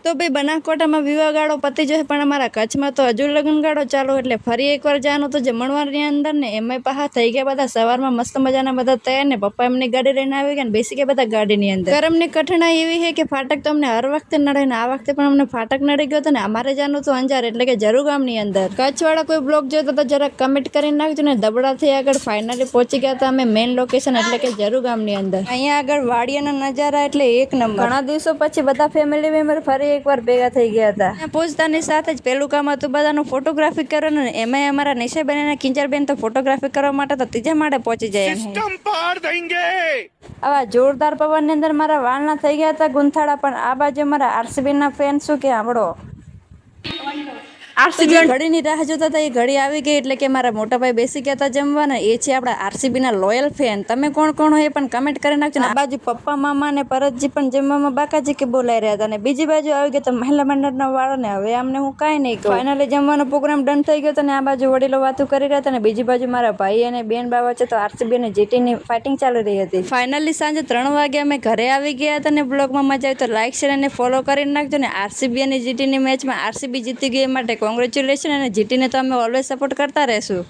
તો ભાઈ બનાસકાંઠામાં વિવાહ ગાળો પતી જશે, પણ અમારા કચ્છમાં તો હજુ લગ્ન ગાળો ચાલુ. એટલે ફરી એકવાર જવાનું તો જમણવારની અંદર ને એમાંય પાછા થઈ ગયા બધા સવારમાં મસ્ત મજાના બધા તૈયાર ને પપ્પા એમની ગાડી લઈને આવી ગયા ને બેસી ગયા બધા ગાડીની અંદર. કરમની કઠણાઈ એવી છે કે ફાટક તો અમને હર વખતે નડે ને આ વખતે પણ અમને ફાટક નડી ગયો હતો ને. અમારે જવાનું તો અંજાર એટલે કે જરુ ગામની અંદર. કચ્છવાળા કોઈ બ્લોગ જોતો તો જરા કમેન્ટ કરીને નાખજો ને. દબડાથી આગળ ફાઇનલી પહોંચી ગયા હતા અમે મેઇન લોકેશન એટલે કે જરુ ગામની અંદર. અહીંયા આગળ વાડિયાના નજારા એટલે એક નંબર. ઘણા દિવસો પછી બધા ફેમિલી મેમ્બર ફરી એકવાર ભેગા થઈ ગયા હતા. ત્યાં પહોંચતાની સાથે જ પેલું કામ હતું બધાનું ફોટોગ્રાફી કરવાનું ને એમાંય અમારા નિશાબેન અને કિંજરબેન તો ફોટોગ્રાફી કરવા માટે તો ત્રીજા માળે પહોંચી જાય એમ. આવા જોરદાર પવનની અંદર મારા વાળના થઈ ગયા હતા ગુંથાળા. પણ આ બાજુ અમારા આરસીબી ના ફેન શું કે સાંભળો, આરસીબી ઘડીની રાહ જોતા હતા એ ઘડી આવી ગઈ એટલે કે મારા મોટા ભાઈ બેસી ગયા હતા જમવાના. એ છે આપણા આરસીબી ના લોયલ ફેન. તમે કોણ કોણ હોય પણ કમેન્ટ કરી નાખજો ને. આ બાજુ પપ્પા મામા ને પરતજી પણ જમવામાં બાકાજી કે બોલાઈ રહ્યા હતા. અને બીજી બાજુ આવી ગયા તો મહિલા મંડળના વાળા ને. હવે અમને હું કાંઈ નહીં કહું. ફાઇનલી જમવાનો પ્રોગ્રામ ડન થઈ ગયો હતો ને આ બાજુ વડીલો વાતો કરી રહ્યા હતા ને બીજી બાજુ મારા ભાઈ અને બેન બા વચ્ચે તો આરસીબી અને જીટી ની ફાઇટિંગ ચાલી રહી હતી. ફાઇનલી સાંજે 3 વાગે અમે ઘરે આવી ગયા હતા ને બ્લોગમાં મજા આવી તો લાઈક શેર અને ફોલો કરી નાખજો ને. આરસીબી અને જીટી ની મેચમાં આરસીબી જીતી ગઈ માટે કોંગ્રેચ્યુલેશન અને જીટીને તો અમે ઓલવેઝ સપોર્ટ કરતા રહેશું.